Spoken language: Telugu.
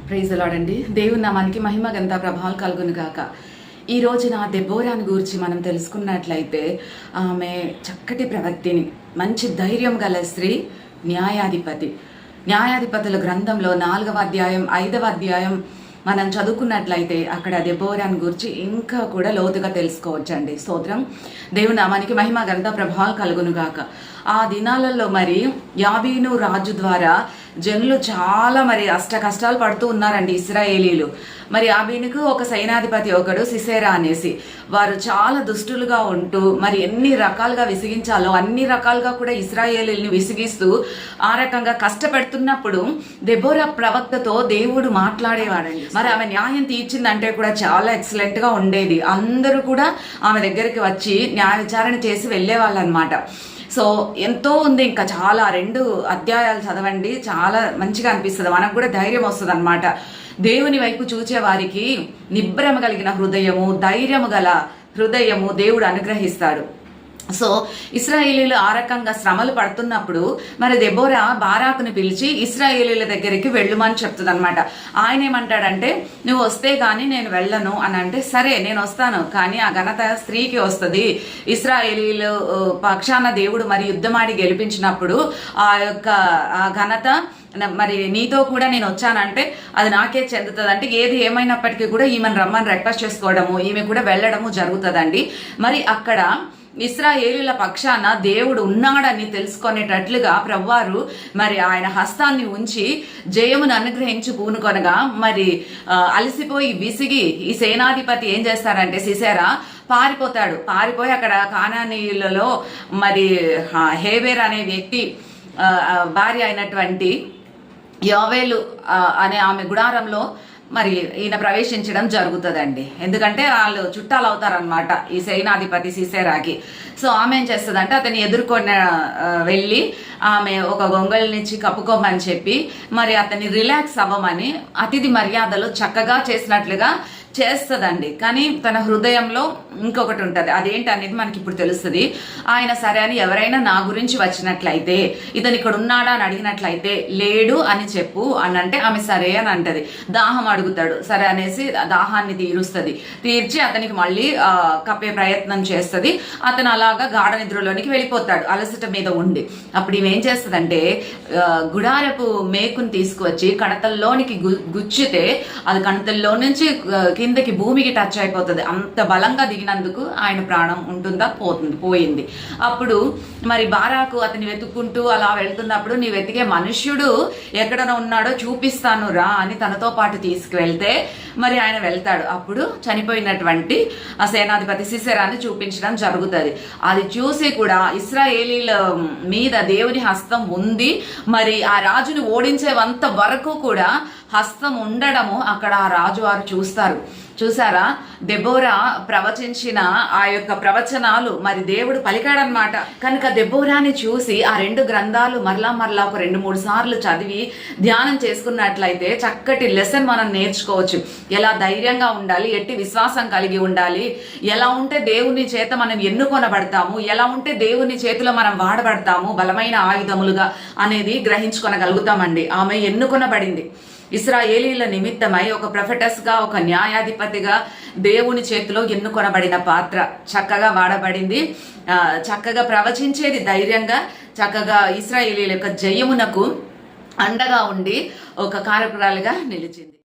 ప్రైజ్ ది లార్డ్ అండి. దేవుని నామానికి మహిమ ఘనత ప్రభావాలు కలుగును గాక. ఈ రోజున దెబోరాను గురించి మనం తెలుసుకున్నట్లయితే ఆమె చక్కటి ప్రవక్తిని, మంచి ధైర్యం గల స్త్రీ, న్యాయాధిపతి. న్యాయాధిపతుల గ్రంథంలో 4వ అధ్యాయం 5వ అధ్యాయం మనం చదువుకున్నట్లయితే అక్కడ దెబోరాను గురించి ఇంకా కూడా లోతుగా తెలుసుకోవచ్చండి. స్తోత్రం. దేవుని నామానికి మహిమ ఘనత ప్రభావాలు కలుగును గాక. ఆ దినాలలో మరి యాబీను రాజు ద్వారా జనులు చాలా అష్ట కష్టాలు పడుతూ ఉన్నారండి ఇశ్రాయేలీలు. మరి యాబీనుకు ఒక సైనాధిపతి ఒకడు సిసేరా అనేసి, వారు చాలా దుష్టులుగా ఉంటూ మరి ఎన్ని రకాలుగా విసిగించాలో అన్ని రకాలుగా కూడా ఇశ్రాయేలీల్ని విసిగిస్తూ ఆ రకంగా కష్టపెడుతున్నప్పుడు దెబోరా ప్రవక్తతో దేవుడు మాట్లాడేవాడండి. మరి ఆమె న్యాయం తీర్చిందంటే కూడా చాలా ఎక్సలెంట్ గా ఉండేది. అందరూ కూడా ఆమె దగ్గరికి వచ్చి న్యాయ విచారణ చేసి వెళ్ళేవాళ్ళు అనమాట. సో ఎంతో ఉంది, ఇంకా చాలా 2 అధ్యాయాలు చదవండి, చాలా మంచిగా అనిపిస్తుంది, మనకు కూడా ధైర్యం వస్తుంది అనమాట. దేవుని వైపు చూచే వారికి నిబ్బరము కలిగిన హృదయము, ధైర్యము గల హృదయము దేవుడు అనుగ్రహిస్తాడు. సో ఇశ్రాయేలీలు ఆ రకంగా శ్రమలు పడుతున్నప్పుడు మరి దెబోరా బారాకుని పిలిచి ఇశ్రాయేలీల దగ్గరికి వెళ్ళుమని చెప్తుంది అనమాట. ఆయన ఏమంటాడంటే, నువ్వు వస్తే గానీ నేను వెళ్ళను అని అంటే, సరే నేను వస్తాను, కానీ ఆ ఘనత స్త్రీకి వస్తుంది. ఇశ్రాయేలీలు పక్షాన దేవుడు మరి యుద్ధమాడి గెలిపించినప్పుడు ఆ యొక్క ఘనత మరి నీతో కూడా నేను వచ్చానంటే అది నాకే చెందుతుంది అంటే, ఏది ఏమైనప్పటికీ కూడా ఈమెను రమ్మని రిక్వెస్ట్ చేసుకోవడము, ఈమె కూడా వెళ్ళడము జరుగుతుందండి. మరి అక్కడ ఇశ్రాయేలీల పక్షాన దేవుడు ఉన్నాడని తెలుసుకునేటట్లుగా ప్రభువారు మరి ఆయన హస్తాన్ని ఉంచి జయమును అనుగ్రహించి పూనుకొనగా మరి అలసిపోయి విసిగి ఈ సేనాధిపతి ఏం చేస్తారంటే సిసేరా పారిపోయి అక్కడ కానానీయులలో మరి హేబేర్ అనే వ్యక్తి భార్య అయినటువంటి యోవేలు అనే ఆమె గుడారంలో మరి ఈయన ప్రవేశించడం జరుగుతుందండి. ఎందుకంటే వాళ్ళు చుట్టాలు అవుతారనమాట ఈ సేనాధిపతి సిసేరాకి. సో ఆమె ఏం చేస్తుందంటే అతన్ని ఎదుర్కొని వెళ్ళి ఆమె ఒక గొంగళినిచ్చి కప్పుకోమని చెప్పి మరి అతన్ని రిలాక్స్ అవ్వమని అతిథి మర్యాదలు చక్కగా చేసినట్లుగా చేస్తుందండి. కానీ తన హృదయంలో ఇంకొకటి ఉంటుంది, అదేంటి అనేది మనకి ఇప్పుడు తెలుస్తుంది. ఆయన సరే అని ఎవరైనా నా గురించి వచ్చినట్లయితే, ఇతను ఇక్కడ ఉన్నాడా అని అడిగినట్లయితే లేడు అని చెప్పు అని అంటే ఆమె సరే అని అంటది. దాహం అడుగుతాడు, సరే అనేసి దాహాన్ని తీర్చి అతనికి మళ్ళీ కప్పే ప్రయత్నం చేస్తుంది. అతను అలాగా గాఢ నిద్రలోనికి వెళ్ళిపోతాడు అలసట మీద ఉండి. అప్పుడు ఈమె ఏం చేస్తుందంటే గుడారపు మేకుని తీసుకువచ్చి కణతల్లోనికి గుచ్చితే అది కణతల్లో నుంచి కిందకి భూమికి టచ్ అయిపోతుంది. అంత బలంగా దిగినందుకు ఆయన ప్రాణం ఉంటుందా పోయింది. అప్పుడు మరి బారాకు అతని వెతుక్కుంటూ అలా వెళ్తున్నప్పుడు, నీ వెతికే మనుష్యుడు ఎక్కడ ఉన్నాడో చూపిస్తాను రా అని తనతో పాటు తీసుకువెళ్తే మరి ఆయన వెళ్తాడు. అప్పుడు చనిపోయినటువంటి ఆ సేనాధిపతి సిసేరాని చూపించడం జరుగుతుంది. అది చూసి కూడా ఇశ్రాయేలీల మీద దేవుని హస్తం ఉంది, మరి ఆ రాజుని ఓడించేంత వరకు కూడా హస్తం ఉండడము అక్కడ ఆ రాజు వారు చూసారా. దెబోరా ప్రవచించిన ఆ యొక్క ప్రవచనాలు మరి దేవుడు పలికాడనమాట. కనుక దెబోరాని చూసి ఆ 2 గ్రంథాలు మరలా ఒక 2-3 సార్లు చదివి ధ్యానం చేసుకున్నట్లయితే చక్కటి లెసన్ మనం నేర్చుకోవచ్చు. ఎలా ధైర్యంగా ఉండాలి, ఎట్టి విశ్వాసం కలిగి ఉండాలి, ఎలా ఉంటే దేవుని చేత మనం ఎన్నుకొనబడతాము, ఎలా ఉంటే దేవుని చేతిలో మనం వాడబడతాము బలమైన ఆయుధములుగా అనేది గ్రహించుకొనగలుగుతామండి. ఆమె ఎన్నుకొనబడింది ఇశ్రాయేలీల నిమిత్తమై ఒక ప్రొఫెటస్ గా, ఒక న్యాయాధిపతిగా దేవుని చేతిలో ఎన్నుకొనబడిన పాత్ర చక్కగా వాడబడింది. చక్కగా ప్రవచించేది ధైర్యంగా, చక్కగా ఇశ్రాయేలీల యొక్క జయమునకు అండగా ఉండి ఒక కారకురాలుగా నిలిచింది.